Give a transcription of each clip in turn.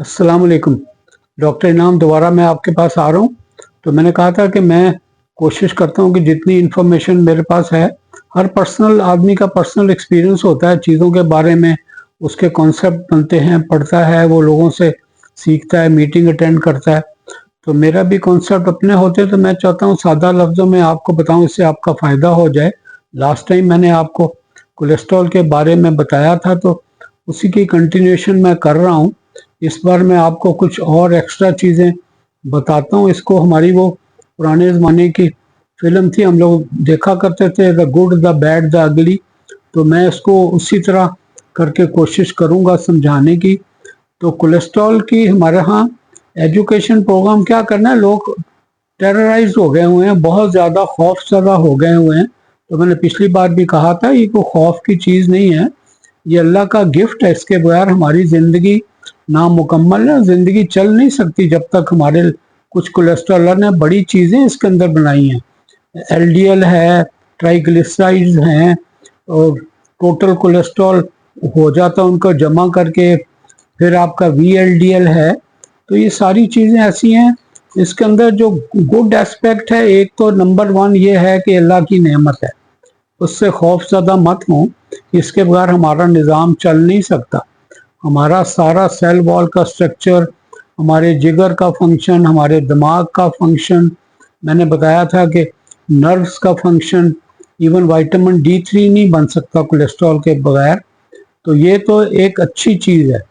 अस्सलाम वालेकुम। डॉक्टर इनाम दोबारा मैं आपके पास आ रहा हूँ। तो मैंने कहा था कि मैं कोशिश करता हूँ कि जितनी इन्फॉर्मेशन मेरे पास है, हर पर्सनल आदमी का पर्सनल एक्सपीरियंस होता है चीज़ों के बारे में, उसके कॉन्सेप्ट बनते हैं, पढ़ता है, वो लोगों से सीखता है, मीटिंग अटेंड करता है। तो मेरा भी कॉन्सेप्ट अपने होते, तो मैं चाहता हूँ सादा लफ्ज़ों में आपको बताऊँ, इससे आपका फ़ायदा हो जाए। लास्ट टाइम मैंने आपको कोलेस्ट्रॉल के बारे में बताया था, तो उसी की कंटिन्यूएशन मैं कर रहा हूँ। इस बार मैं आपको कुछ और एक्स्ट्रा चीज़ें बताता हूँ। इसको हमारी वो पुराने ज़माने की फिल्म थी, हम लोग देखा करते थे, the good the bad the ugly. तो मैं इसको उसी तरह करके कोशिश करूँगा समझाने की। तो कोलेस्ट्रॉल की हमारे यहाँ एजुकेशन प्रोग्राम क्या करना है, लोग टेरराइज हो गए हुए हैं, बहुत ज़्यादा खौफ ज़दा हो गए हुए हैं। तो मैंने पिछली बार भी कहा था, ये कोई खौफ की चीज़ नहीं है, ये अल्लाह का गिफ्ट है। इसके बगैर हमारी ज़िंदगी नामुकम्मल है, ज़िंदगी चल नहीं सकती जब तक हमारे कुछ कोलेस्ट्रॉल ने बड़ी चीज़ें इसके अंदर बनाई हैं। एलडीएल है, ट्राइग्लिसराइड्स हैं, और टोटल कोलेस्ट्रॉल हो जाता है उनको जमा करके, फिर आपका वीएलडीएल है। तो ये सारी चीज़ें ऐसी हैं। इसके अंदर जो गुड एस्पेक्ट है, एक तो नंबर वन ये है कि अल्लाह की नेमत है, उससे खौफ ज़दा मत हो। इसके बगैर हमारा निज़ाम चल नहीं सकता। हमारा सारा सेल वॉल का स्ट्रक्चर, हमारे जिगर का फंक्शन, हमारे दिमाग का फंक्शन, मैंने बताया था कि नर्व्स का फंक्शन, इवन विटामिन D3 नहीं बन सकता कोलेस्ट्रॉल के बगैर। तो ये तो एक अच्छी चीज़ है।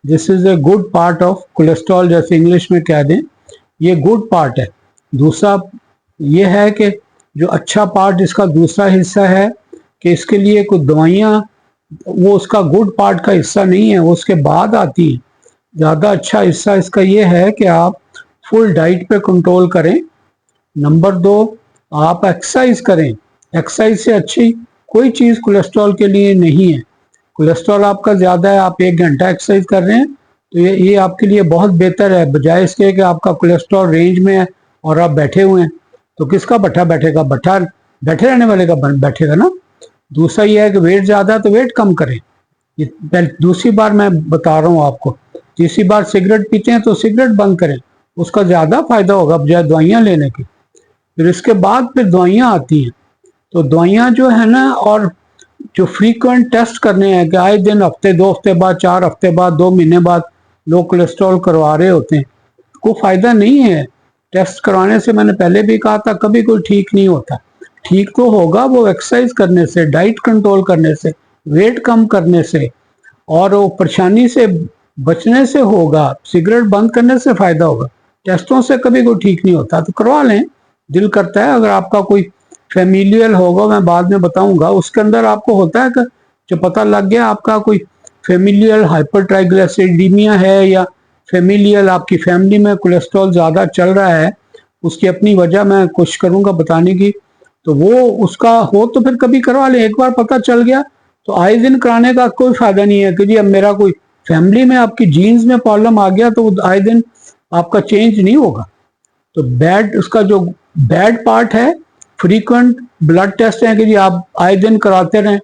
This is a good part of cholesterol, जैसे इंग्लिश में कह दें, ये गुड पार्ट है। दूसरा ये है कि जो अच्छा पार्ट इसका दूसरा हिस्सा है कि इसके लिए कुछ दवाइयाँ, वो उसका गुड पार्ट का हिस्सा नहीं है, वो उसके बाद आती है। ज़्यादा अच्छा हिस्सा इसका ये है कि आप फुल डाइट पे कंट्रोल करें। नंबर दो, आप एक्सरसाइज करें। एक्सरसाइज से अच्छी कोई चीज़ कोलेस्ट्रॉल के लिए नहीं है। कोलेस्ट्रॉल आपका ज़्यादा है, आप 1 घंटा एक्सरसाइज कर रहे हैं, तो ये आपके लिए बहुत बेहतर है, बजाय इसके कि आपका कोलेस्ट्रॉल रेंज में है और आप बैठे हुए हैं। तो किसका भट्ठा बैठेगा? भट्ठा बैठे रहने वाले का बैठेगा ना। दूसरा ये है कि वेट ज़्यादा है तो वेट कम करें। ये दूसरी बार मैं बता रहा हूँ आपको। तीसरी बार सिगरेट पीते हैं तो सिगरेट बंद करें, उसका ज़्यादा फायदा होगा बजाय दवाइयाँ लेने की। फिर इसके बाद फिर दवाइयाँ आती हैं। तो दवाइयाँ जो है ना, और जो फ्रीक्वेंट टेस्ट करने हैं कि आए दिन, हफ्ते 2 हफ्ते बाद, 4 हफ्ते बाद, 2 महीने बाद लोग कोलेस्ट्रॉल करवा रहे होते हैं, कोई फ़ायदा नहीं है। टेस्ट करवाने से, मैंने पहले भी कहा था, कभी कोई ठीक नहीं होता। ठीक तो होगा वो एक्सरसाइज करने से, डाइट कंट्रोल करने से, वेट कम करने से, और वो परेशानी से बचने से होगा। सिगरेट बंद करने से फ़ायदा होगा, टेस्टों से कभी कोई ठीक नहीं होता। तो करवा लें, दिल करता है। अगर आपका कोई फेमिलियल होगा, मैं बाद में बताऊंगा, उसके अंदर आपको होता है कि जो पता लग गया आपका कोई फेमिलियल हाइपरट्राइग्लिसरीडीमिया है, या फेमिलियल आपकी फैमिली में कोलेस्ट्रॉल ज़्यादा चल रहा है, उसकी अपनी वजह मैं कोशिश करूंगा बताने की। तो वो उसका हो तो फिर कभी करवा लें। एक बार पता चल गया तो आए दिन कराने का कोई फ़ायदा नहीं है कि जी अब मेरा कोई फैमिली में आपकी जीन्स में प्रॉब्लम आ गया तो आए दिन आपका चेंज नहीं होगा। तो बैड, उसका जो बैड पार्ट है, फ्रीक्वेंट ब्लड टेस्ट है कि जी आप आए दिन कराते रहें।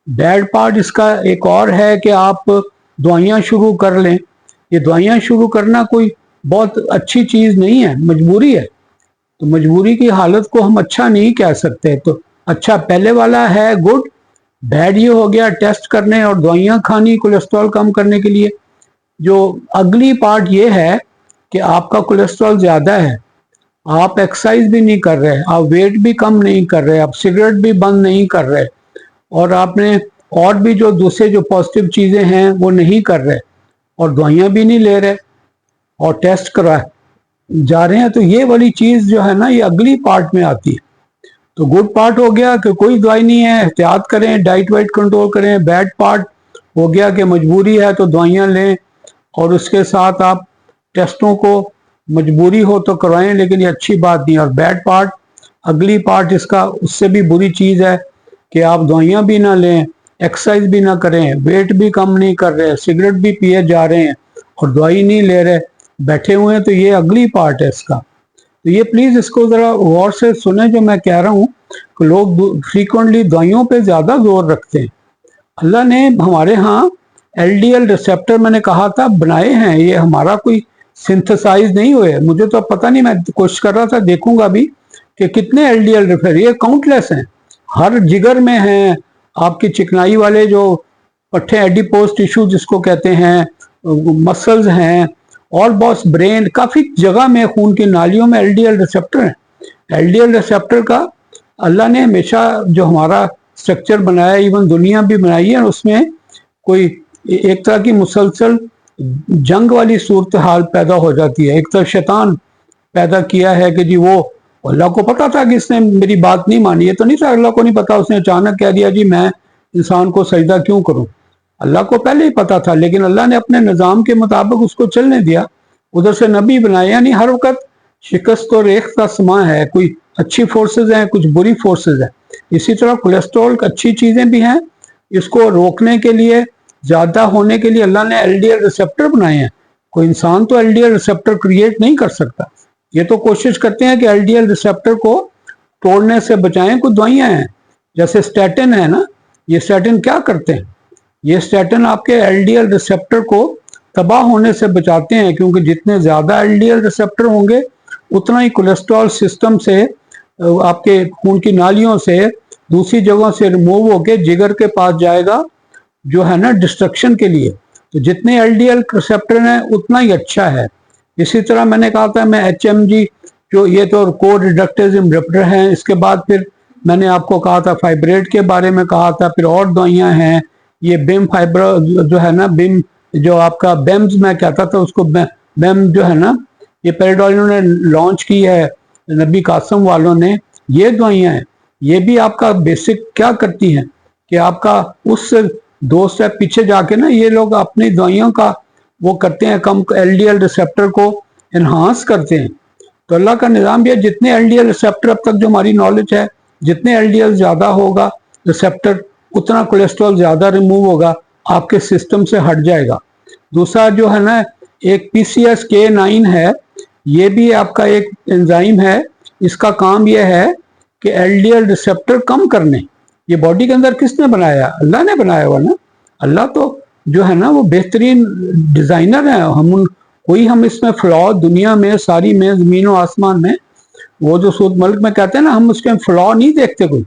बैड पार्ट इसका एक और है कि आप दवाइयाँ शुरू कर लें। ये दवाइयाँ शुरू करना कोई बहुत अच्छी चीज़ नहीं है, मजबूरी है। तो मजबूरी की हालत को हम अच्छा नहीं कह सकते। तो अच्छा पहले वाला है गुड, बैड ये हो गया टेस्ट करने और दवाइयाँ खानी कोलेस्ट्रॉल कम करने के लिए। जो अगली पार्ट ये है कि आपका कोलेस्ट्रॉल ज़्यादा है, आप एक्सरसाइज भी नहीं कर रहे, आप वेट भी कम नहीं कर रहे, आप सिगरेट भी बंद नहीं कर रहे, और आपने और भी जो दूसरे जो पॉजिटिव चीज़ें हैं वो नहीं कर रहे, और दवाइयाँ भी नहीं ले रहे, और टेस्ट करा जा रहे हैं। तो ये वाली चीज़ जो है ना, ये अगली पार्ट में आती है। तो गुड पार्ट हो गया कि कोई दवाई नहीं है, एहतियात करें, डाइट वाइट कंट्रोल करें। बैड पार्ट हो गया कि मजबूरी है तो दवाइयाँ लें, और उसके साथ आप टेस्टों को मजबूरी हो तो करवाएं, लेकिन ये अच्छी बात नहीं है। और बैड पार्ट, अगली पार्ट इसका उससे भी बुरी चीज़ है कि आप दवाइयाँ भी ना लें, एक्सरसाइज भी ना करें, वेट भी कम नहीं कर रहे, सिगरेट भी पिए जा रहे हैं और दवाई नहीं ले रहे, बैठे हुए हैं। तो ये अगली पार्ट है इसका। तो ये प्लीज़ इसको ज़रा गौर से सुने जो मैं कह रहा हूँ कि लोग फ्रीक्वेंटली दवाइयों पे ज़्यादा जोर रखते हैं। अल्लाह ने हमारे यहाँ एलडीएल रिसेप्टर मैंने कहा था बनाए हैं, ये हमारा कोई सिंथेसाइज नहीं हुए। मुझे तो पता नहीं, मैं कोशिश कर रहा था, देखूंगा भी कि कितने एलडीएल रिसेप्टर, ये काउंटलेस हैं, हर जिगर में हैं, आपकी चिकनाई वाले जो पट्टे एडिपोज टिश्यू जिसको कहते हैं, मसल्स हैं, और बहुत ब्रेन, काफी जगह में खून की नालियों में एलडीएल रिसेप्टर हैं। एलडीएल रिसेप्टर का अल्लाह ने हमेशा जो हमारा स्ट्रक्चर बनाया, इवन दुनिया भी बनाई है, उसमें कोई एक तरह की मुसलसल जंग वाली सूरत हाल पैदा हो जाती है। एक तरफ शैतान पैदा किया है कि जी वो, अल्लाह को पता था कि इसने मेरी बात नहीं मानी, है तो नहीं था, अल्लाह को नहीं पता, उसने अचानक कह दिया जी मैं इंसान को सजदा क्यों करूं। अल्लाह को पहले ही पता था, लेकिन अल्लाह ने अपने निज़ाम के मुताबिक उसको चलने दिया। उधर से नबी बनाए, यानी हर वक्त शिकस्त और रेख का समा है, कोई अच्छी फोर्सेज हैं, कुछ बुरी फोर्सेज हैं। इसी तरह कोलेस्ट्रॉल अच्छी चीज़ें भी हैं, इसको रोकने के लिए, ज़्यादा होने के लिए अल्लाह ने एलडीएल रिसेप्टर बनाए हैं। कोई इंसान तो एलडीएल रिसेप्टर क्रिएट नहीं कर सकता। ये तो कोशिश करते हैं कि एलडीएल रिसेप्टर को तोड़ने से बचाएं। कुछ दवाइयाँ हैं जैसे स्टैटिन है ना, ये स्टैटिन क्या करते हैं, ये स्टैटिन आपके एलडीएल रिसेप्टर को तबाह होने से बचाते हैं, क्योंकि जितने ज़्यादा एलडीएल रिसेप्टर होंगे उतना ही कोलेस्ट्रॉल सिस्टम से, आपके खून की नालियों से, दूसरी जगहों से रिमूव होकर जिगर के पास जाएगा, जो है ना डिस्ट्रक्शन के लिए। तो जितने एलडीएल रिसेप्टर हैं उतना ही अच्छा है। इसी तरह मैंने कहा था, मैं एचएमजी जो ये तो को रिडक्टेज इनहिबिटर हैं, इसके बाद फिर मैंने आपको कहा था फाइब्रेट के बारे में कहा था, फिर और दवाइयाँ हैं, ये बिम फाइबर जो है ना, बिम जो आपका बेम्स मैं कहता था उसको, बेम जो है ना, ये पेरिडोल ने लॉन्च की है नबी कासम वालों ने। ये दवाइयाँ हैं, ये भी आपका बेसिक क्या करती हैं कि आपका उस 2 स्टेप पीछे जाके ना, ये लोग अपनी दवाइयों का वो करते हैं, कम एलडीएल रिसेप्टर को एनहांस करते हैं। तो अल्लाह का निज़ाम भी है, जितने एलडीएल रिसेप्टर अब तक जो हमारी नॉलेज है, जितने एलडीएल ज़्यादा होगा रिसेप्टर, उतना कोलेस्ट्रॉल ज़्यादा रिमूव होगा, आपके सिस्टम से हट जाएगा। दूसरा जो है ना, एक PCSK9 है, ये भी आपका एक एंजाइम है, इसका काम यह है कि एलडीएल रिसेप्टर कम करने। ये बॉडी के अंदर किसने बनाया? अल्लाह ने बनाया हुआ ना। अल्लाह तो जो है ना वो बेहतरीन डिज़ाइनर है। हम इसमें फ्लॉ दुनिया में सारी में, ज़मीन और आसमान में, वो जो सूद मल्क में कहते हैं ना, हम उसके फ्लॉ नहीं देखते, कोई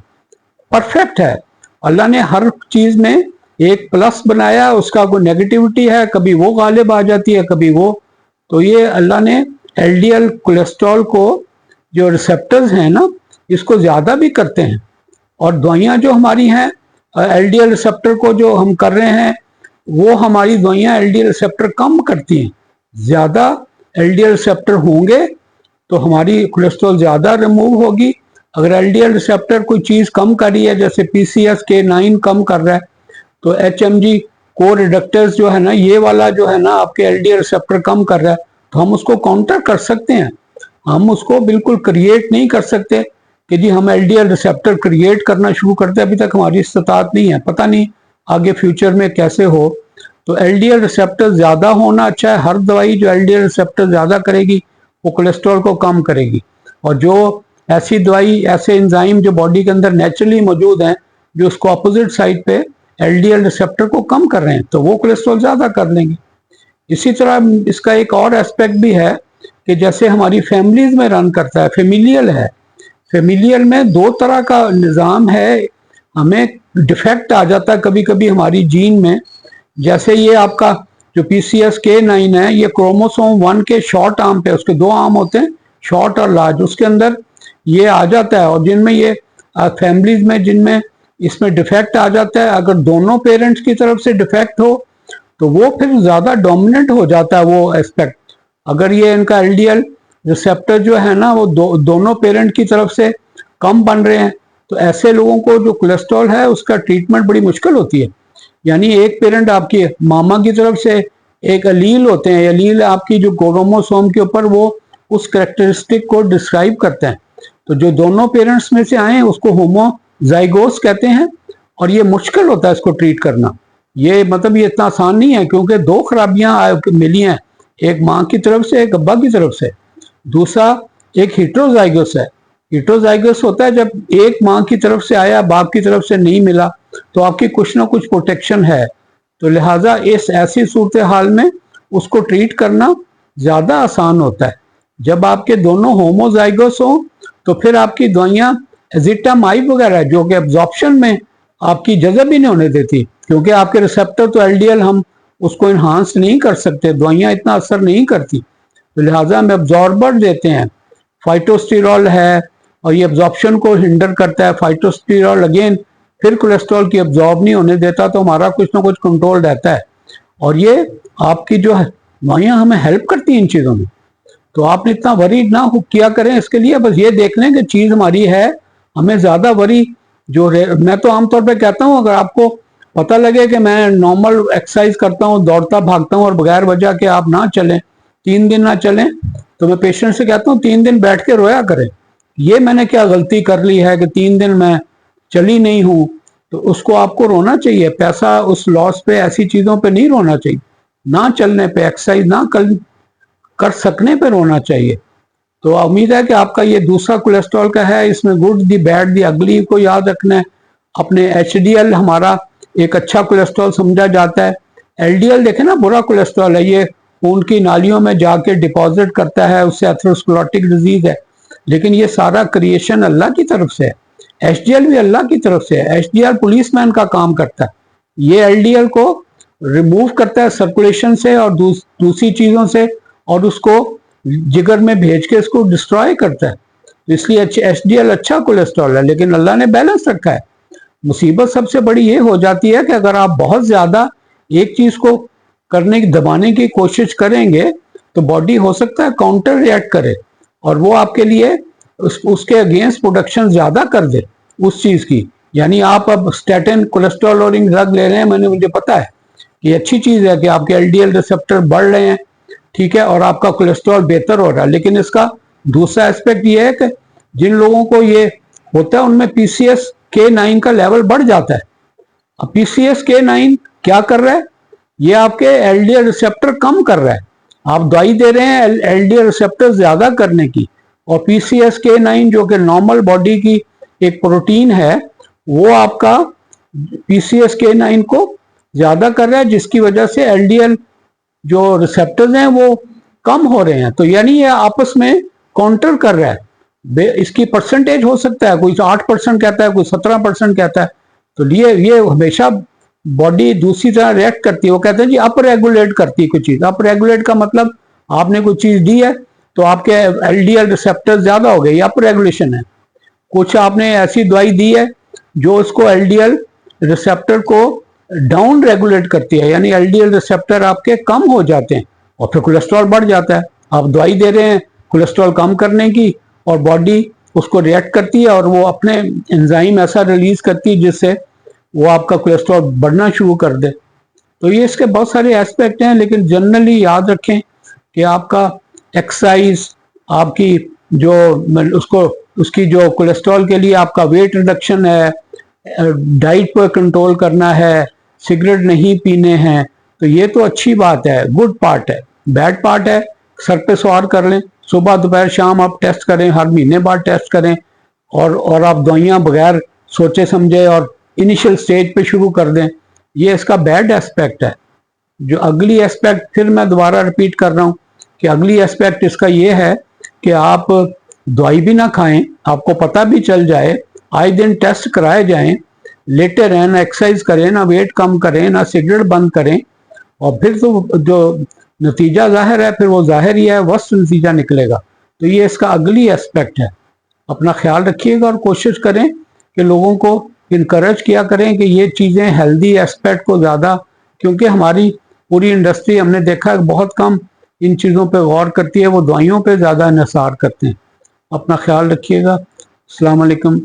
परफेक्ट है। अल्लाह ने हर चीज़ में एक प्लस बनाया, उसका कोई नेगेटिविटी है, कभी वो गालिब आ जाती है, कभी वो। तो ये अल्लाह ने एलडीएल कोलेस्ट्रॉल को, जो रिसेप्टर्स हैं ना, इसको ज़्यादा भी करते हैं। और दवाइयाँ जो हमारी हैं एलडीएल रिसेप्टर को जो हम कर रहे हैं, वो हमारी दवाइयाँ एलडीएल रिसेप्टर कम करती हैं। ज़्यादा एलडीएल रिसेप्टर होंगे तो हमारी कोलेस्ट्रॉल ज़्यादा रिमूव होगी। अगर एलडीएल रिसेप्टर कोई चीज़ कम कर रही है, जैसे PCSK9 कम कर रहा है, तो HMG को रिडक्टर्स जो है ना, ये वाला जो है ना आपके एलडीएल रिसेप्टर कम कर रहा है, तो हम उसको काउंटर कर सकते हैं। हम उसको बिल्कुल क्रिएट नहीं कर सकते कि जी हम एलडीएल रिसेप्टर क्रिएट करना शुरू करते हैं, अभी तक हमारी इस्तात नहीं है, पता नहीं आगे फ्यूचर में कैसे हो। तो एलडीएल रिसेप्टर ज़्यादा होना अच्छा है। हर दवाई जो एलडीएल रिसेप्टर ज़्यादा करेगी वो कोलेस्ट्रॉल को कम करेगी। और जो ऐसी दवाई, ऐसे एंजाइम जो बॉडी के अंदर नेचुरली मौजूद हैं, जो उसको अपोजिट साइड पे एलडीएल रिसेप्टर को कम कर रहे हैं, तो वो कोलेस्ट्रॉल ज़्यादा कर लेंगे। इसी तरह इसका एक और एस्पेक्ट भी है कि जैसे हमारी फैमिलीज में रन करता है, फेमिलियल है। फेमिलियल में 2 तरह का निज़ाम है। हमें डिफेक्ट आ जाता है कभी कभी हमारी जीन में। जैसे ये आपका जो PCSK9 है, ये क्रोमोसोम 1 के शॉर्ट आर्म पे, उसके 2 आर्म होते हैं, शॉर्ट और लार्ज, उसके अंदर ये आ जाता है। और जिनमें ये फैमिलीज में जिनमें इसमें डिफेक्ट आ जाता है, अगर दोनों पेरेंट्स की तरफ से डिफेक्ट हो तो वो फिर ज़्यादा डोमिनेंट हो जाता है वो एस्पेक्ट। अगर ये इनका एलडीएल रिसेप्टर जो है ना, वो दोनों पेरेंट की तरफ से कम बन रहे हैं, तो ऐसे लोगों को जो कोलेस्ट्रॉल है उसका ट्रीटमेंट बड़ी मुश्किल होती है। यानी एक पेरेंट आपकी मामा की तरफ से एक अलील होते हैं, अलील आपकी जो क्रोमोसोम के ऊपर वो उस करेक्टरिस्टिक को डिस्क्राइब करते हैं। तो जो दोनों पेरेंट्स में से आए उसको होमोजाइगोस कहते हैं। और ये मुश्किल होता है इसको ट्रीट करना। ये मतलब ये इतना आसान नहीं है, क्योंकि 2 खराबियां मिली हैं, एक माँ की तरफ से, एक अब्बा की तरफ से। दूसरा एक हिट्रोजाइगस है। हिट्रोजाइगस होता है जब एक माँ की तरफ से आया, बाप की तरफ से नहीं मिला, तो आपकी कुछ ना कुछ प्रोटेक्शन है। तो लिहाजा इस ऐसी सूरत हाल में उसको ट्रीट करना ज़्यादा आसान होता है। जब आपके दोनों होमोजाइगस हो तो फिर आपकी दवाइयाँ एजिटामाइब वगैरह जो कि एब्जॉर्प्शन में आपकी जज़ब ही नहीं होने देती, क्योंकि आपके रिसेप्टर तो एलडीएल हम उसको इन्हांस नहीं कर सकते, दवाइयाँ इतना असर नहीं करती, तो लिहाजा हम एब्जॉर्बर देते हैं। फाइटोस्टेरॉल है और ये एब्जॉर्प्शन को हिंडर करता है। फाइटोस्टेरॉल अगेन फिर कोलेस्ट्रॉल की एब्जॉर्ब नहीं होने देता, तो हमारा कुछ ना कुछ कंट्रोल रहता है। और ये आपकी जो दवाइयाँ हमें हेल्प करती हैं इन चीज़ों में, तो आप इतना वरी ना किया करें इसके लिए। बस ये देख लें कि चीज़ हमारी है, हमें ज़्यादा वरी जो मैं तो आमतौर पे कहता हूँ, अगर आपको पता लगे कि मैं नॉर्मल एक्सरसाइज करता हूँ, दौड़ता भागता हूँ और बगैर वजह के आप ना चलें, 3 दिन ना चलें, तो मैं पेशेंट से कहता हूँ 3 दिन बैठ के रोया करें, ये मैंने क्या गलती कर ली है कि 3 दिन मैं चली नहीं हूँ। तो उसको आपको रोना चाहिए, पैसा उस लॉस पे, ऐसी चीज़ों पे नहीं रोना चाहिए, ना चलने पे, एक्सरसाइज ना कर सकने पे रोना चाहिए। तो उम्मीद है कि आपका ये दूसरा कोलेस्ट्रॉल का है, इसमें गुड दी बैड दी अगली को याद रखना है। अपने एचडीएल हमारा एक अच्छा कोलेस्ट्रॉल समझा जाता है। एलडीएल देखें ना, बुरा कोलेस्ट्रॉल है, ये खून की नालियों में जाके डिपॉजिट करता है, उससे एथेरोस्क्लेरोटिक डिजीज है। लेकिन ये सारा क्रिएशन अल्लाह की तरफ से है। एचडीएल भी अल्लाह की तरफ से है। एचडीएल पुलिसमैन का काम करता है, ये एलडीएल को रिमूव करता है सर्कुलेशन से और दूसरी चीज़ों से, और उसको जिगर में भेज के इसको डिस्ट्रॉय करता है। तो इसलिए एचडीएल अच्छा कोलेस्ट्रॉल है, लेकिन अल्लाह ने बैलेंस रखा है। मुसीबत सबसे बड़ी ये हो जाती है कि अगर आप बहुत ज़्यादा एक चीज़ को करने की, दबाने की कोशिश करेंगे, तो बॉडी हो सकता है काउंटर रिएक्ट करे और वो आपके लिए उसके अगेंस्ट प्रोडक्शन ज़्यादा कर दे उस चीज़ की। यानी आप अब स्टैटिन कोलेस्ट्रॉल लॉवरिंग ड्रग ले रहे हैं, मुझे पता है कि अच्छी चीज़ है कि आपके एलडीएल रिसेप्टर बढ़ रहे हैं, ठीक है, और आपका कोलेस्ट्रॉल बेहतर हो रहा है। लेकिन इसका दूसरा एस्पेक्ट ये है कि जिन लोगों को ये होता है उनमें PCSK9 का लेवल बढ़ जाता है। अब PCSK9 क्या कर रहा है, ये आपके एलडीएल रिसेप्टर कम कर रहा है। आप दवाई दे रहे हैं एलडीएल रिसेप्टर ज्यादा करने की, और PCSK9 जो कि नॉर्मल बॉडी की एक प्रोटीन है, वो आपका PCSK9 को ज्यादा कर रहा है, जिसकी वजह से एलडीएल जो रिसेप्टर्स हैं वो कम हो रहे हैं। तो यानी ये आपस में काउंटर कर रहा है। इसकी परसेंटेज हो सकता है, कोई 8% कहता है, कोई 17% कहता है। तो ये हमेशा बॉडी दूसरी तरह रिएक्ट करती है। वो कहते हैं जी अप रेगुलेट करती है कोई चीज़। अप रेगुलेट का मतलब आपने कोई चीज़ दी है तो आपके एलडीएल रिसेप्टर ज़्यादा हो गए, ये अप रेगुलेशन है। कुछ आपने ऐसी दवाई दी है जो उसको एलडीएल रिसेप्टर को डाउन रेगुलेट करती है, यानी एलडीएल रिसेप्टर आपके कम हो जाते हैं और फिर कोलेस्ट्रॉल बढ़ जाता है। आप दवाई दे रहे हैं कोलेस्ट्रॉल कम करने की, और बॉडी उसको रिएक्ट करती है और वो अपने एंजाइम ऐसा रिलीज करती है जिससे वो आपका कोलेस्ट्रॉल बढ़ना शुरू कर दे। तो ये इसके बहुत सारे एस्पेक्ट हैं, लेकिन जनरली याद रखें कि आपका एक्सरसाइज, आपकी जो उसको उसकी जो कोलेस्ट्रॉल के लिए आपका वेट रिडक्शन है, डाइट पर कंट्रोल करना है, सिगरेट नहीं पीने हैं, तो ये तो अच्छी बात है, गुड पार्ट है। बैड पार्ट है सर पे सवार कर लें, सुबह दोपहर शाम आप टेस्ट करें, हर महीने बाद टेस्ट करें, और आप दवाइयाँ बगैर सोचे समझे और इनिशियल स्टेज पे शुरू कर दें, ये इसका बैड एस्पेक्ट है। जो अगली एस्पेक्ट, फिर मैं दोबारा रिपीट कर रहा हूँ कि अगली एस्पेक्ट इसका ये है कि आप दवाई भी ना खाएं, आपको पता भी चल जाए, आए दिन टेस्ट कराए जाएं, लेटे रहें, ना एक्सरसाइज करें, ना वेट कम करें, ना सिगरेट बंद करें, और फिर तो जो नतीजा जाहिर है फिर वो जाहिर ही है, वर्स्ट नतीजा निकलेगा। तो ये इसका अगली एस्पेक्ट है। अपना ख्याल रखिएगा और कोशिश करें कि लोगों को इनकरेज किया करें कि ये चीज़ें हेल्दी एस्पेक्ट को ज़्यादा, क्योंकि हमारी पूरी इंडस्ट्री हमने देखा है बहुत कम इन चीज़ों पे गौर करती है, वो दवाइयों पे ज़्यादा निसार करते हैं। अपना ख्याल रखिएगा। अस्सलाम वालेकुम।